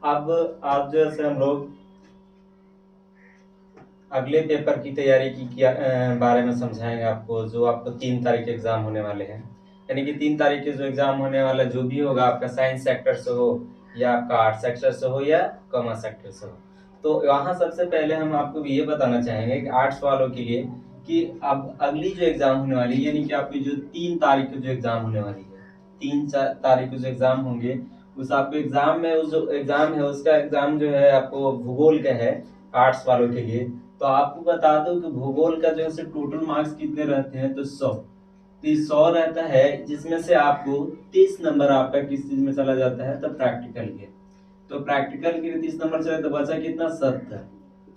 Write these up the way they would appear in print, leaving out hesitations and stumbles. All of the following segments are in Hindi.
अब आज जैसे हम लोग अगले पेपर की तैयारी की बारे में समझाएंगे आपको, जो आपको 3 तारीख एग्जाम होने वाले हैं। यानी कि 3 तारीख के जो एग्जाम होने वाला जो भी होगा, आपका साइंस सेक्टर से हो या आपका आर्ट सेक्टर से हो या कॉमर्स सेक्टर से हो, तो वहाँ सबसे पहले हम आपको ये बताना चाहेंगे कि आर्ट्स वालों के लिए कि अब अगली जो एग्जाम होने वाली है, यानी कि आपकी जो 3 तारीख को जो एग्जाम होने वाली है, 3 तारीख को जो एग्जाम होंगे, उस आपको एग्जाम में उस जो एग्जाम है उसका एग्जाम जो है आपको भूगोल का है आर्ट्स वालों के लिए। तो आपको बता दो कि भूगोल का जो है टोटल मार्क्स कितने रहते हैं, तो 100। तो 100 रहता है, जिसमें से आपको 30 नंबर आपका किस चीज में चला जाता है, तो प्रैक्टिकल के। तो प्रैक्टिकल के लिए 30 नंबर चले तो बचा कितना, 70।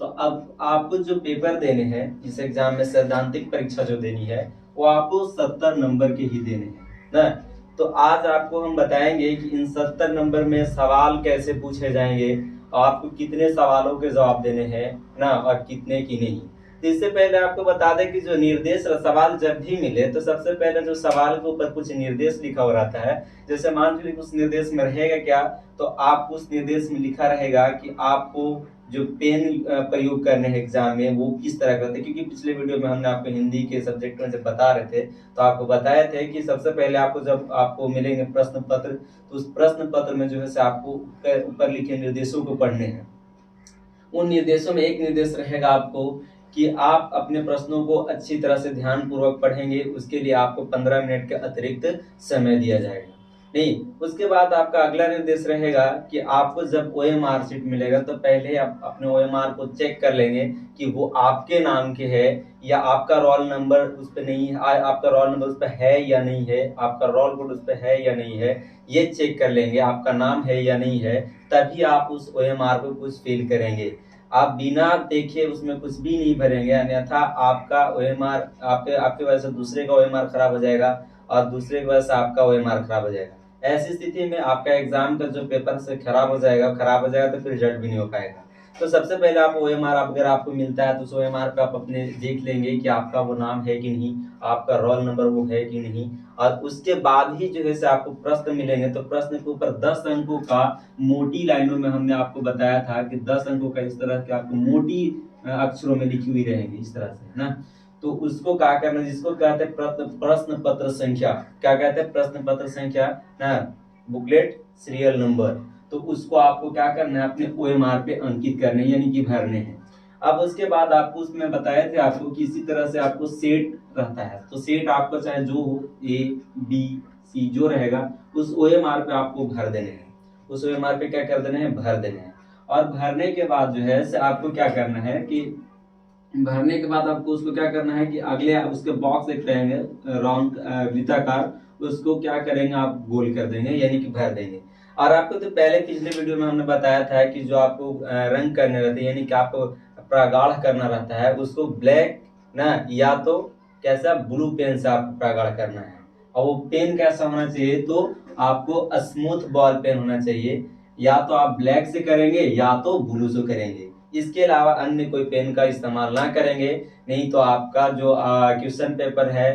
तो अब आपको जो पेपर देने हैं इस एग्जाम में, सैद्धांतिक परीक्षा जो देनी है, वो आपको 70 नंबर के ही देने हैं ना। तो आज आपको हम बताएंगे कि इन 70 नंबर में सवाल कैसे पूछे जाएंगे, आपको कितने सवालों के जवाब देने हैं ना, और कितने की नहीं। तो इससे पहले आपको बता दें कि जो निर्देश सवाल जब भी मिले, तो सबसे पहले जो सवाल के ऊपर कुछ निर्देश लिखा हुआ रहता है, जैसे मान लीजिए उस निर्देश में रहेगा क्या, तो आप उस निर्देश में लिखा रहेगा कि आपको जो पेन प्रयोग करने हैं एग्जाम में वो किस तरह करते हैं। क्योंकि पिछले वीडियो में हमने आपको हिंदी के सब्जेक्ट में जब बता रहे थे, तो आपको बताए थे कि सबसे पहले आपको जब आपको मिलेंगे प्रश्न पत्र, तो उस प्रश्न पत्र में जो है आपको ऊपर लिखे निर्देशों को पढ़ने हैं। उन निर्देशों में एक निर्देश रहेगा आपको कि आप अपने प्रश्नों को अच्छी तरह से ध्यान पूर्वक पढ़ेंगे, उसके लिए आपको 15 मिनट का अतिरिक्त समय दिया जाएगा। नहीं, उसके बाद आपका अगला निर्देश रहेगा कि आपको जब ओएमआर शीट मिलेगा, तो पहले आप अपने ओएमआर को चेक कर लेंगे कि वो आपके नाम के है या आपका रोल नंबर उस पर नहीं है, आपका रोल नंबर उस पर है या नहीं है, आपका रोल कोड उस पर है या नहीं है, ये चेक कर लेंगे, आपका नाम है या नहीं है, तभी आप उस ओएमआर को कुछ फिल करेंगे। आप बिना देखे उसमें कुछ भी नहीं भरेंगे, अन्यथा आपका ओएमआर आपके वजह से दूसरे का ओएमआर खराब हो जाएगा और दूसरे की वजह से आपका ओएमआर खराब हो जाएगा। ऐसी स्थिति में आपका एग्जाम का जो पेपर से खराब हो जाएगा तो फिर रिजल्ट भी नहीं हो पाएगा। तो सबसे पहले आप ओएमआर अगर आपको मिलता है, तो उस ओएमआर पे आप अपने देख लेंगे कि आपका वो नाम है कि नहीं, आपका रोल नंबर वो है कि नहीं, और उसके बाद ही जो है से आपको प्रश्न मिलेंगे। तो प्रश्न के ऊपर 10 अंकों का मोटी लाइनों में हमने आपको बताया था कि 10 अंकों का इस तरह के आपको मोटी अक्षरों में लिखी हुई रहेंगी इस तरह से ना। तो उसको क्या करना, जिसको कहते हैं प्रश्न पत्र संख्या, क्या कहते हैं, प्रश्न पत्र संख्या ना, बुकलेट सीरियल नंबर। तो उसको आपको क्या करना है, अपने ओएमआर पे अंकित करने, यानी कि भरने हैं। अब उसके बाद आपको उसमें बताए थे आपको कि इसी तरह से आपको सेट रहता है, तो सेट आपको चाहे जो हो, ए बी सी जो रहेगा, उस ओएमआर पे आपको भर देने हैं। उस ओएमआर पे क्या कर देने हैं, भर देने हैं। और भरने के बाद जो है आपको क्या करना है कि भरने के बाद आपको उसको क्या करना है कि अगले उसके बॉक्स एक रहेंगे राउंड वृत्ताकार, उसको क्या करेंगे, आप गोल कर देंगे, यानी कि भर देंगे। और आपको तो पहले पिछले वीडियो में हमने बताया था कि जो आपको रंग करने रहते हैं, यानी कि आपको प्रगाढ़ करना रहता है, उसको ब्लैक ना या तो कैसा ब्लू पेन से आपको प्रगाढ़ करना है। और वो पेन कैसा होना चाहिए, तो आपको स्मूथ बॉल पेन होना चाहिए। या तो आप ब्लैक से करेंगे या तो ब्लू से करेंगे, इसके अलावा अन्य कोई पेन का इस्तेमाल ना करेंगे। नहीं तो आपका जो क्वेश्चन पेपर है,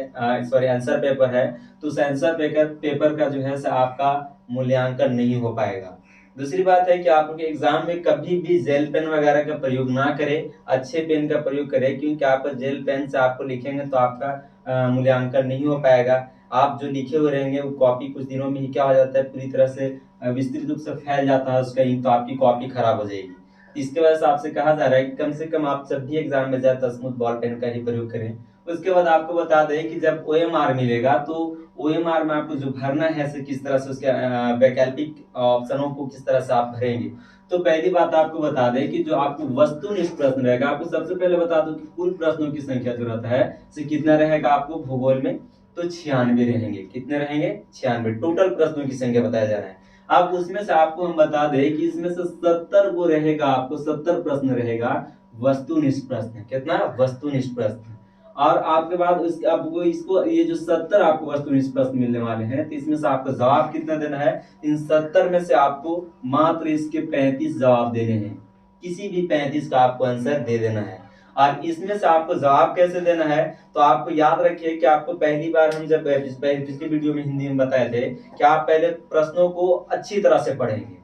सॉरी आंसर पेपर है, तो उस आंसर पेपर का जो है आपका मूल्यांकन नहीं हो पाएगा। दूसरी बात है कि आपके एग्जाम में कभी भी जेल पेन वगैरह का प्रयोग ना करें, अच्छे पेन का प्रयोग करें, क्योंकि आप जेल पेन से आपको लिखेंगे तो आपका मूल्यांकन नहीं हो पाएगा। आप जो लिखे हुए रहेंगे वो कॉपी कुछ दिनों में ही क्या हो जाता है, पूरी तरह से विस्तृत रूप से फैल जाता है उसका इंक, तो आपकी कॉपी खराब हो जाएगी। इसके वजह से आपसे कहा जा रहा है कि कम से कम आप जब भी एग्जाम में जाए तो स्मूथ बॉल पेन का ही प्रयोग करें। उसके बाद आपको बता दें कि जब ओएमआर मिलेगा, तो ओएमआर में आपको जो भरना है से किस तरह से उसके वैकल्पिक ऑप्शनों को किस तरह से आप भरेंगे। तो पहली बात आपको बता दें कि जो आपको वस्तुनिष्ठ प्रश्न रहेगा, आपको सबसे पहले बता दूं कि कुल प्रश्नों की संख्या जो रहता है से कितना रहेगा आपको भूगोल में, तो 96 रहेंगे। कितने रहेंगे, 96 टोटल प्रश्नों की संख्या बताया जा रहा है। अब उसमें से आपको हम बता दें कि इसमें से 70 को रहेगा, आपको 70 प्रश्न रहेगा वस्तुनिष्ठ प्रश्न। कितना, वस्तुनिष्ठ प्रश्न। और आपके बाद आपको इसको ये जो 70 आपको वस्तुनिष्ठ प्रश्न मिलने वाले हैं, तो इसमें से आपको जवाब कितना देना है, इन 70 में से आपको मात्र इसके 35 जवाब देने हैं। किसी भी 35 का आपको आंसर दे देना है। और इसमें से आपको जवाब कैसे देना है, तो आपको याद रखिए कि आपको पहली बार हम जब पिछले वीडियो में हिंदी में बताए थे कि आप पहले प्रश्नों को अच्छी तरह से पढ़ेंगे।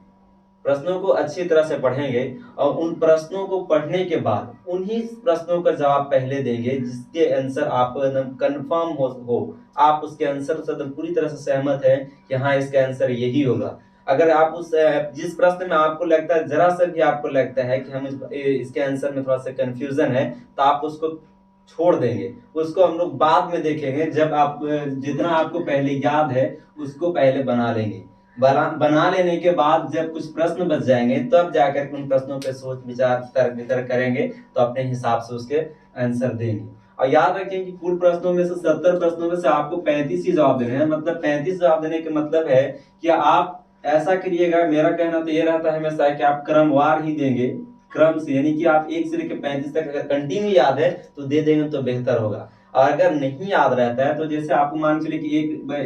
प्रश्नों को अच्छी तरह से पढ़ेंगे और उन प्रश्नों को पढ़ने के बाद उन्हीं प्रश्नों का जवाब पहले देंगे जिसके आंसर आपको एकदम कंफर्म हो, आप उसके आंसर से एकदम पूरी तरह से सहमत हैं कि हाँ इसका आंसर यही होगा। अगर आप उस जिस प्रश्न में आपको लगता है, जरा सा भी आपको लगता है कि हम इसके आंसर में थोड़ा सा कंफ्यूजन है, तो आप उसको छोड़ देंगे, उसको हम लोग बाद में देखेंगे। जब आप जितना आपको पहले याद है उसको पहले बना लेंगे, बना लेने के बाद जब कुछ प्रश्न बच जाएंगे तब जाकर उन प्रश्नों पे सोच विचार तर्क वितर्क करेंगे, तो अपने हिसाब से उसके आंसर देंगे। और याद रखें कि कुल प्रश्नों में से 70 प्रश्नों में से आपको 35 ही जवाब देने हैं। मतलब 35 जवाब देने का मतलब है कि आप ऐसा करिएगा, मेरा कहना तो ये रहता है हमेशा कि आप क्रमवार ही देंगे, क्रम से, यानी कि आप 1 से लेकर 35 तक अगर कंटिन्यू याद है तो दे देंगे तो बेहतर होगा। और अगर नहीं याद रहता है तो जैसे आपको मान चलिए कि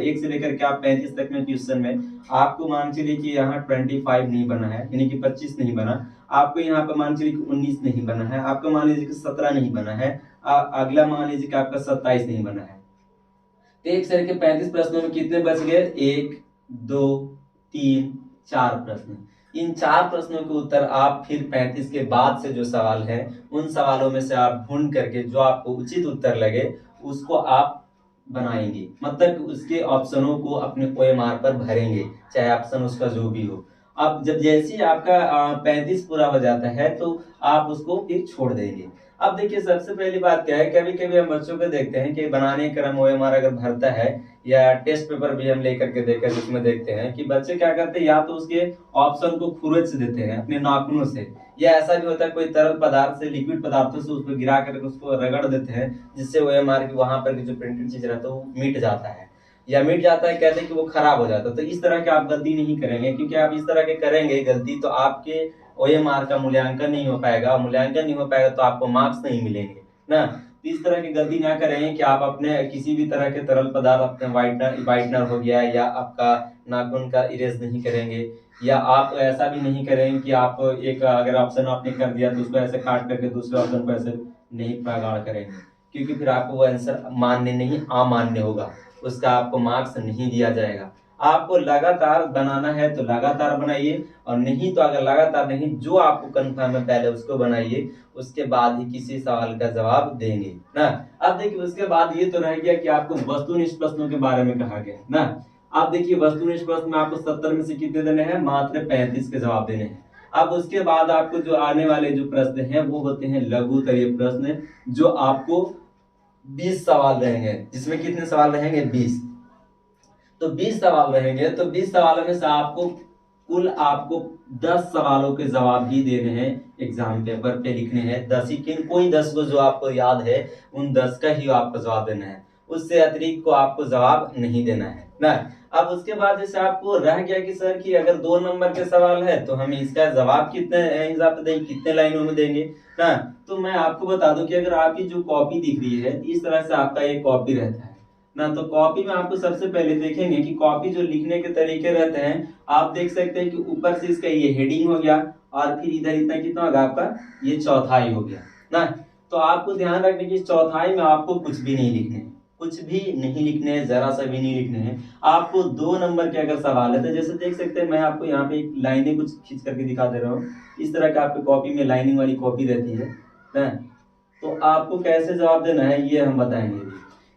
एक से लेकर के आप 35 तक में क्वेश्चन में आपको मान चलिए कि यहाँ 25 नहीं बना है, यानी कि 25 नहीं बना, आपको यहाँ पे मान चलिए कि 19 नहीं बना है, आपको मान लीजिए कि 17 नहीं बना है, अगला मान लीजिए कि आपका 27 नहीं बना है। तो एक से लेकर 35 प्रश्नों में कितने बच गए? 1 2 3 4 प्रश्न। इन 4 प्रश्नों के उत्तर आप फिर 35 के बाद से जो सवाल है उन सवालों में से आप ढूंढ करके जो आपको उचित उत्तर लगे उसको आप बनाएंगे, मतलब कि उसके ऑप्शनों को अपने OMR पर भरेंगे, चाहे ऑप्शन उसका जो भी हो। अब जब जैसे ही आपका 35 पूरा हो जाता है तो आप उसको फिर छोड़ देंगे। अब देखिए सबसे पहली बात क्या है, कभी कभी हम बच्चों को देखते हैं कि बनाने क्रम OMR अगर भरता है या टेस्ट पेपर भी हम लेकर के देखकर जिसमें देखते हैं कि बच्चे क्या करते हैं, या तो उसके ऑप्शन को खुरच से देते हैं अपने नाखूनों से, या ऐसा भी होता है कोई तरल पदार्थ से, लिक्विड पदार्थों से उसको गिरा करके उसको रगड़ देते हैं, जिससे OMR की वहां पर जो प्रिंटेड चीज रहता है वो मिट जाता है, या मिट जाता है, कहते हैं कि वो खराब हो जाता है। तो इस तरह के आप गलती नहीं करेंगे, क्योंकि आप इस तरह के करेंगे गलती तो आपके OMR का मूल्यांकन नहीं हो पाएगा, मूल्यांकन नहीं हो पाएगा तो आपको मार्क्स नहीं मिलेंगे ना। तो इस तरह की गलती ना करें कि आप अपने किसी भी तरह के तरल पदार्थ, अपने व्हाइटनर हो गया या आपका नाखून का इरेज नहीं करेंगे, या आप ऐसा भी नहीं करेंगे कि आप एक अगर ऑप्शन आपने कर दिया तो उसको ऐसे काट करके दूसरे ऑप्शन को ऐसे नहीं प्रगाढ़ करेंगे, क्योंकि फिर आपको वो आंसर मान्य नहीं अमान्य होगा, उसका आपको मार्क्स नहीं दिया जाएगा। आपको लगातार बनाना है तो लगातार बनाइए, और नहीं तो अगर लगातार नहीं, जो आपको कंफर्म है पहले उसको बनाइए, उसके बाद ही किसी सवाल का जवाब देंगे ना। अब देखिए उसके बाद ये तो रह गया कि आपको वस्तुनिष्ठ प्रश्नों के बारे में कहा गया ना। अब देखिए वस्तुनिष्ठ प्रश्न में आपको 70 में से कितने देने हैं? मात्र 35 के जवाब देने हैं। अब उसके बाद आपको जो आने वाले जो प्रश्न हैं वो होते हैं लघु उत्तरीय प्रश्न, जो आपको 20 सवाल रहेंगे, जिसमें कितने सवाल रहेंगे? 20। तो 20 सवाल रहेंगे, तो 20 सवालों में से आपको 10 सवालों के जवाब ही देने हैं, एग्जाम पेपर पे लिखने हैं 10 ही, कोई 10 को जो आपको याद है उन 10 का ही आपको जवाब देना है, उससे अतिरिक्त को आपको जवाब नहीं देना है ना। अब उसके बाद जैसे आपको रह गया कि सर कि अगर 2 नंबर के सवाल है तो हम इसका जवाब कितने हिसाब से देंगे, कितने लाइनों में देंगे ना। तो मैं आपको बता दूं कि अगर आपकी जो कॉपी दिख रही है इस तरह से आपका एक कॉपी रहता है ना, तो कॉपी में आपको सबसे पहले देखेंगे कि कॉपी जो लिखने के तरीके रहते हैं, आप देख सकते हैं कि ऊपर से इसका ये हेडिंग हो गया, और फिर इधर इतना कितना होगा आपका, ये चौथाई हो गया ना। तो आपको ध्यान रखने की चौथाई में आपको कुछ भी नहीं लिखने, कुछ भी नहीं लिखने हैं, जरा सा भी नहीं लिखने हैं। आपको 2 नंबर के अगर सवाल है तो जैसे देख सकते हैं, मैं आपको यहाँ पे एक लाइनें कुछ खींच करके दिखा दे रहा हूँ, इस तरह का आपकी कॉपी में लाइनिंग वाली कॉपी रहती है ना। तो आपको कैसे जवाब देना है ये हम बताएंगे।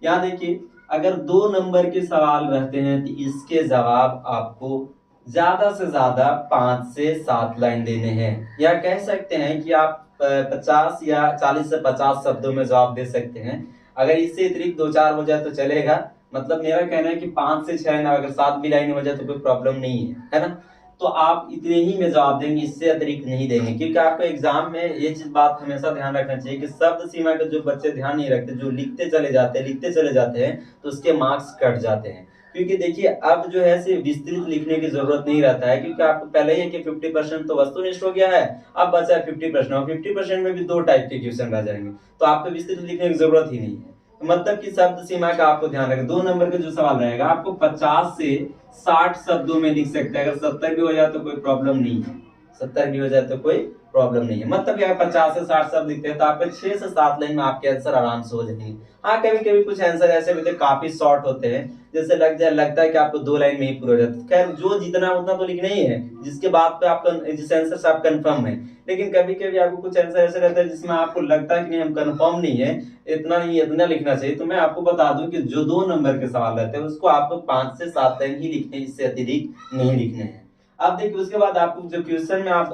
यहाँ देखिए अगर 2 नंबर के सवाल रहते हैं तो इसके जवाब आपको ज्यादा से ज्यादा 5 से 7 लाइन देने हैं, या कह सकते हैं कि आप 50 या 40 से 50 शब्दों में जवाब दे सकते हैं। अगर इससे अतिरिक्त 2-4 हो जाए तो चलेगा, मतलब मेरा कहना है कि 5 से 6 लाइन, अगर 7 भी लाइन हो जाए तो कोई प्रॉब्लम नहीं है ना। तो आप इतने ही में जवाब देंगे, इससे अतिरिक्त नहीं देंगे, क्योंकि आपको एग्जाम में ये चीज बात हमेशा ध्यान रखना चाहिए कि शब्द सीमा के जो बच्चे ध्यान नहीं रखते, जो लिखते चले जाते हैं तो उसके मार्क्स कट जाते हैं। क्योंकि देखिए अब जो है सिर्फ विस्तृत लिखने की जरूरत नहीं रहता है, क्योंकि आपको पहले ही है कि 50% तो वस्तुनिष्ठ हो गया है, अब बचा है 50%, और 50% में भी 2 टाइप के क्वेश्चन रह जाएंगे, तो आपको विस्तृत लिखने की जरूरत ही नहीं है। मतलब कि शब्द सीमा का आपको ध्यान रखें। 2 नंबर का जो सवाल रहेगा आपको 50 से 60 शब्दों में लिख सकते हैं, अगर 70 भी हो जाए तो कोई प्रॉब्लम नहीं है 70 भी हो जाए तो कोई प्रॉब्लम नहीं है। मतलब कि अगर 50 से 60 शब्द लिखते हैं तो आपके 6 से 7 लाइन में आपके आंसर आराम से हो जाएंगे। हाँ, कभी कभी कुछ आंसर ऐसे होते हैं काफी शॉर्ट होते हैं, जैसे लगता है कि आपको 2 लाइन में ही पूरा हो जाता है। खैर जो जितना उतना तो लिखना ही है, जिसके बाद पे आप जिस आंसर से आप कंफर्म है। लेकिन कभी कभी आपको कुछ आंसर ऐसे रहता है जिसमें आपको लगता है कि नहीं हम कंफर्म नहीं है, इतना नहीं इतना लिखना चाहिए। तो मैं आपको बता दूं कि जो 2 नंबर के सवाल रहते हैं उसको आपको 5 से 7 लाइन ही लिखने, इससे अतिरिक्त नहीं लिखने हैं। अब देखिए उसके बाद आपको जो क्वेश्चन में आप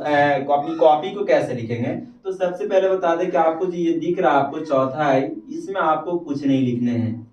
कॉपी को कैसे लिखेंगे, तो सबसे पहले बता दें कि आपको जो ये दिख रहा है आपको चौथा है, इसमें आपको कुछ नहीं लिखने हैं,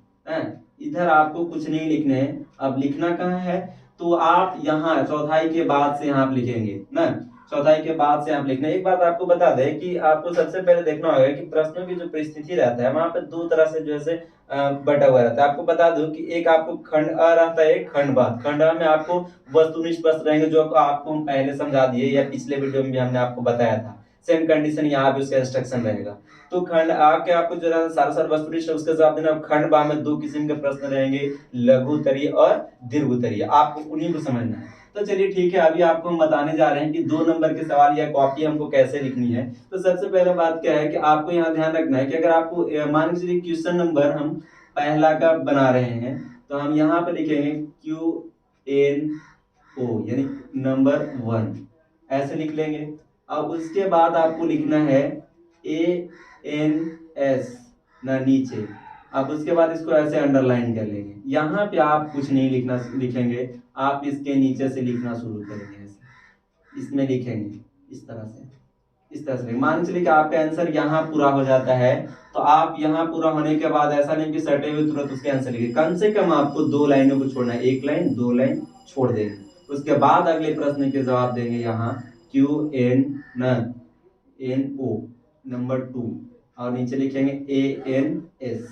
इधर आपको कुछ नहीं लिखने हैं। अब लिखना कहाँ है, तो आप यहाँ चौथाई के बाद से यहाँ आप लिखेंगे ना, चौथाई के बाद से आप लिखना। एक बात आपको बता दें कि आपको सबसे पहले देखना होगा कि प्रश्नों की जो परिस्थिति रहता है वहां पे 2 तरह से जैसे बटा हुआ रहता है। आपको बता दूं कि एक आपको खंड अ रहता है, एक खंड ब। खंड अ में आपको वस्तुनिष्ठ प्रश्न रहेंगे जो आपको हम पहले समझा दिए या पिछले वीडियो में भी हमने आपको बताया था। सेम कंडीशन यहाँ भी उसका इंस्ट्रक्शन रहेगा। तो खंड आ के आपको जो है सारा वस्तुनिष्ठ उसके जवाब देना। खंड बा में 2 किस्म के प्रश्न रहेंगे, लघु उत्तरीय और दीर्घ उत्तरीय, आपको उन्हीं को समझना है। तो चलिए ठीक है, अभी आपको हम बताने जा रहे हैं कि 2 नंबर के सवाल या कॉपी हमको कैसे लिखनी है। तो सबसे पहले बात क्या है कि आपको यहाँ ध्यान रखना है कि अगर आपको मान के चलिए क्वेश्चन नंबर हम पहला का बना रहे हैं, तो हम यहाँ पे लिखेंगे QNO यानी नंबर 1, ऐसे लिख लेंगे। अब उसके बाद आपको लिखना है ANS ना नीचे। अब उसके बाद इसको ऐसे अंडरलाइन कर लेंगे। यहाँ पे आप कुछ नहीं लिखेंगे, आप इसके नीचे से लिखना शुरू करेंगे, ऐसे इसमें लिखेंगे इस तरह से, इस तरह से। मान चलिए कि आपका आंसर यहाँ पूरा हो जाता है, तो आप यहाँ पूरा होने के बाद ऐसा नहीं कि सटे हुए तुरंत उसके आंसर लिखे, कम से कम आपको 2 लाइनों को छोड़ना है, 1 लाइन 2 लाइन छोड़ देंगे। उसके बाद अगले प्रश्न के जवाब देंगे यहाँ QNO नंबर 2 और नीचे लिखेंगे ANS।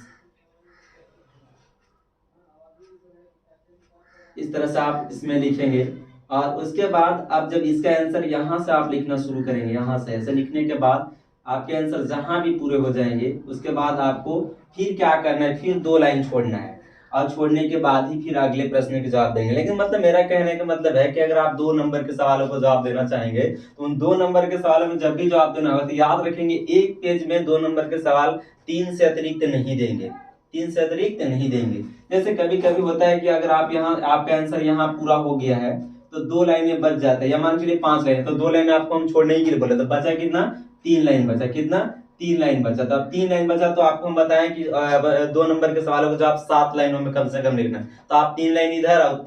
इस तरह से आप इसमें लिखेंगे। और उसके बाद अब जब इसका आंसर यहाँ से आप लिखना शुरू करेंगे, यहाँ से ऐसे लिखने के बाद आपके आंसर जहां भी पूरे हो जाएंगे, उसके बाद आपको फिर क्या करना है, फिर 2 लाइन छोड़ना है और छोड़ने के बाद ही फिर अगले प्रश्न के जवाब देंगे। लेकिन मतलब मेरा कहने का मतलब है कि अगर आप 2 नंबर के सवालों को जवाब देना चाहेंगे तो उन 2 नंबर के सवालों में जब भी जवाब देना होगा तो याद रखेंगे एक पेज में 2 नंबर के सवाल 3 से अतिरिक्त नहीं देंगे, 3 से अतिरिक्त नहीं देंगे। जैसे कभी कभी होता है कि अगर आप यहाँ आपका आंसर यहाँ पूरा हो गया है तो 2 लाइनें बच जाते हैं, या मान चलिए 5 लाइन, तो 2 लाइन आपको हम छोड़ने ही के लिए बोले तो बचा कितना, 3 लाइन बचा। कितना, 3 लाइन बचा। तो अब 3 लाइन बचा तो आपको हम बताएं कि 2 नंबर के सवालों को जो आप 7 लाइनों में कम से कम लिखना है, तो आप 3 लाइन इधर और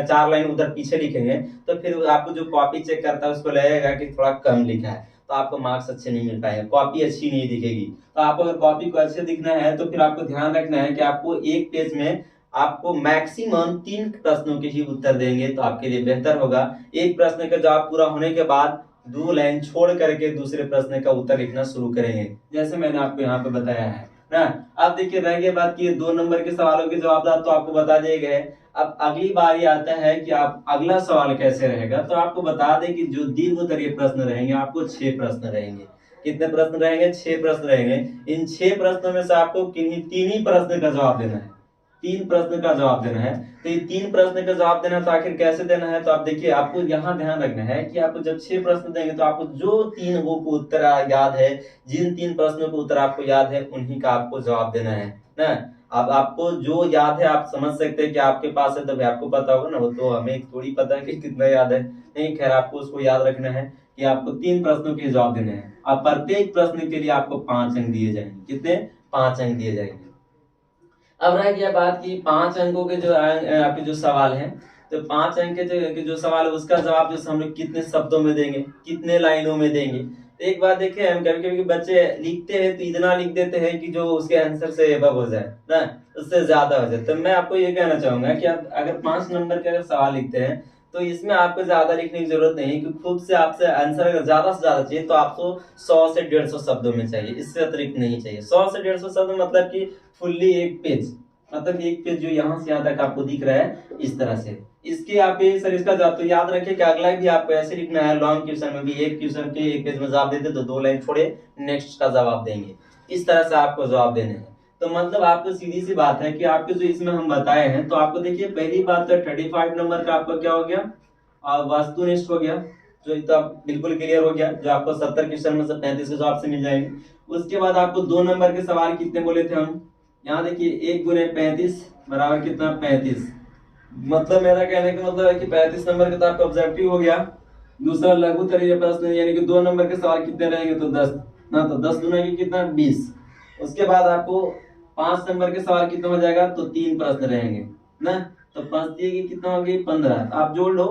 4 लाइन उधर पीछे लिखेंगे, तो फिर आपको जो कॉपी चेक करता है उसको लगेगा कि थोड़ा कम लिखा है, तो आपको मार्क्स अच्छे नहीं मिल पाएंगे, कॉपी अच्छी नहीं दिखेगी। तो आपको अगर कॉपी को अच्छे दिखना है तो फिर आपको ध्यान रखना है कि आपको एक पेज में आपको मैक्सिमम 3 प्रश्नों के ही उत्तर देंगे तो आपके लिए बेहतर होगा। एक प्रश्न का जवाब पूरा होने के बाद 2 लाइन छोड़ करके दूसरे प्रश्न का उत्तर लिखना शुरू करेंगे, जैसे मैंने आपको यहाँ पे बताया है ना। अब देखिए रह गई बात की 2 नंबर के सवालों के जवाब तो आपको बता दिए गए। अब अगली बार ये आता है कि आप अगला सवाल कैसे रहेगा, तो आपको बता दें कि जो दीर्घ उत्तरीय प्रश्न रहेंगे आपको 6 प्रश्न रहेंगे। कितने प्रश्न रहेंगे, 6 प्रश्न रहेंगे। इन 6 प्रश्नों में से आपको किन्हीं 3 ही प्रश्न का जवाब देना है, 3 प्रश्न का जवाब देना है। तो ये 3 प्रश्न का जवाब देना है तो आखिर कैसे देना है, तो आप देखिए आपको यहाँ ध्यान रखना है कि आपको जब 6 प्रश्न देंगे तो आपको जो 3 वो को उत्तर याद है, जिन 3 प्रश्नों को उत्तर आपको याद है उन्हीं का आपको जवाब देना है ना। अब आपको जो याद है आप समझ सकते हैं कि आपके पास है, तब आपको पता होगा ना, वो तो हमें थोड़ी पता है कि कितना याद है। नहीं, खैर आपको उसको याद रखना है कि आपको 3 प्रश्नों के जवाब देने हैं। अब प्रत्येक प्रश्न के लिए आपको 5 अंक दिए जाएंगे। कितने, 5 अंक दिए जाएंगे। अब रह गया बात की 5 अंकों के जो आपके जो सवाल हैं, तो 5 अंक के जो सवाल है उसका जवाब जो हम लोग कितने शब्दों में देंगे, कितने लाइनों में देंगे। तो एक बात देखिए, हम कभी कभी बच्चे लिखते हैं तो इतना लिख देते हैं कि जो उसके आंसर से एबव हो जाए ना, उससे ज्यादा हो जाए। तो मैं आपको ये कहना चाहूंगा कि आप अगर 5 नंबर के अगर सवाल लिखते हैं तो इसमें आपको ज्यादा लिखने की जरूरत नहीं है, क्योंकि खुद से आपसे आंसर अगर ज्यादा से ज्यादा चाहिए तो आपको 100 से 150 शब्दों में चाहिए, इससे अतिरिक्त नहीं चाहिए। 100 से 150 शब्द मतलब कि फुल्ली एक पेज, मतलब एक पेज जो यहाँ से यहाँ तक आपको दिख रहा है इस तरह से। इसके आप सर इसका जवाब तो याद रखिए कि अगला भी आपको ऐसे लिखना है। लॉन्ग क्वेश्चन में भी एक क्वेश्चन के एक पेज में जवाब देते तो 2 लाइन छोड़े नेक्स्ट का जवाब देंगे, इस तरह से आपको जवाब देने हैं। तो मतलब आपको सीधी सी बात है कि आपके जो इसमें हम बताए हैं, तो आपको देखिए पहली बात तो 35 नंबर का आपका क्या हो गया, वस्तुनिष्ठ हो गया। जो तो आप बिल्कुल क्लियर हो गया, जो आपको 70 क्वेश्चन में से 35 के जवाब से मिल जाएंगे। उसके बाद आपको 2 नंबर के सवाल कितने बोले थे हम, यहाँ देखिए 1 गुने 35 बराबर कितना 35, मतलब मेरा कहने का मतलब है कि 35 नंबर का तो आपका ऑब्जेक्टिव हो गया। दूसरा लघु उत्तरीय प्रश्न यानी कि 2 नंबर के सवाल कितने रहेंगे, तो 10 ना, तो 10 गुना की कितना 20। उसके बाद आपको 5 नंबर के सवाल कितना हो जाएगा, तो 3 प्रश्न रहेंगे ना, तो 5 दिए कि कितना हो गई 15। आप जोड़ लो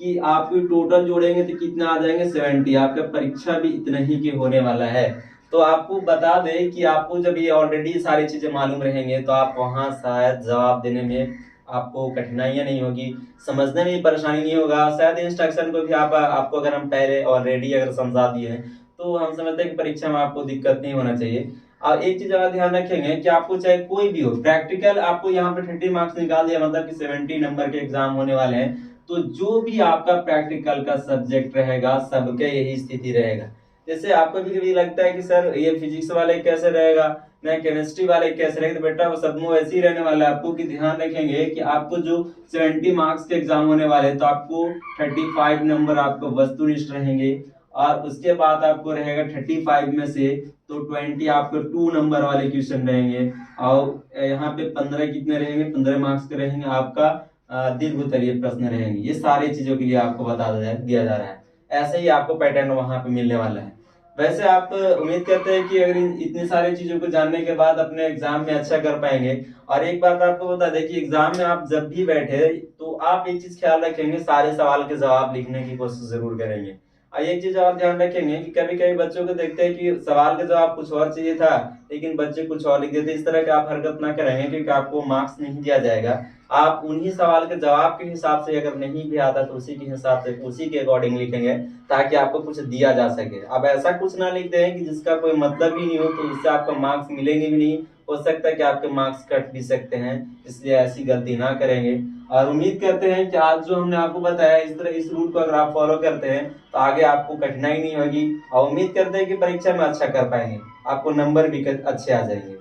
कि आपकी टोटल जोड़ेंगे तो कितना आ जाएंगे 70। आपका परीक्षा भी इतना ही के होने वाला है। तो आपको बता दें कि आपको जब ये ऑलरेडी सारी चीजें मालूम रहेंगे तो आप वहां शायद जवाब देने में आपको कठिनाइयां नहीं होगी, समझने में परेशानी नहीं होगा। शायद इंस्ट्रक्शन को भी आपको अगर हम पहले ऑलरेडी अगर समझा दिए हैं तो हम समझते हैं कि परीक्षा में आपको दिक्कत नहीं होना चाहिए। और एक चीज अगर ध्यान रखेंगे कि आपको चाहे कोई भी हो प्रैक्टिकल, आपको यहाँ पे 30 मार्क्स निकाल दिया मतलब कि 70 नंबर के एग्जाम होने वाले हैं, तो जो भी आपका प्रैक्टिकल का सब्जेक्ट रहेगा सबके यही स्थिति रहेगा। जैसे आपको भी कभी लगता है कि सर ये फिजिक्स वाले कैसे रहेगा, मैं केमिस्ट्री वाले कैसे रहेगा, तो बेटा वो सब में वैसे ही रहने वाला है। आपको कि ध्यान रखेंगे कि आपको जो 70 मार्क्स के एग्जाम होने वाले हैं तो आपको 35 नंबर आपको वस्तुनिष्ठ रहेंगे, और उसके बाद आपको रहेगा 35 में से तो 20 आपको 2 नंबर वाले क्वेश्चन रहेंगे, और यहाँ पे 15 कितने रहेंगे, 15 मार्क्स के रहेंगे आपका दीर्घ उत्तरीय प्रश्न रहेंगे। ये सारी चीजों के लिए आपको बता दिया जा रहा है। ऐसे ही आपको पैटर्न वहां पे मिलने वाला है। वैसे आप उम्मीद करते हैं कि अगर इतनी सारी चीजों को जानने के बाद अपने एग्जाम में अच्छा कर पाएंगे। और एक बात आपको बता दें कि एग्जाम में आप जब भी बैठे तो आप एक चीज ख्याल रखेंगे, सारे सवाल के जवाब लिखने की कोशिश जरूर करेंगे। और एक चीज और ध्यान रखेंगे कि कभी कभी बच्चों को देखते हैं कि सवाल का जवाब कुछ और चाहिए था लेकिन बच्चे कुछ और लिख देते। इस तरह का आप हरकत ना करेंगे क्योंकि आपको मार्क्स नहीं दिया जाएगा। आप उन्हीं सवाल के जवाब के हिसाब से, अगर नहीं भी आता तो उसी के हिसाब से उसी के अकॉर्डिंग लिखेंगे ताकि आपको कुछ दिया जा सके। अब ऐसा कुछ ना लिख दें कि जिसका कोई मतलब ही नहीं हो, तो इससे आपको मार्क्स मिलेंगे भी नहीं, हो सकता है कि आपके मार्क्स कट भी सकते हैं। इसलिए ऐसी गलती ना करेंगे। और उम्मीद करते हैं कि आज जो हमने आपको बताया इस तरह इस रूट को अगर आप फॉलो करते हैं तो आगे आपको कठिनाई नहीं होगी, और उम्मीद करते हैं कि परीक्षा में अच्छा कर पाएंगे, आपको नंबर भी अच्छे आ जाएंगे।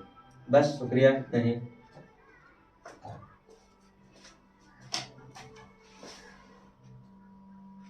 बस शुक्रिया, इतना ही।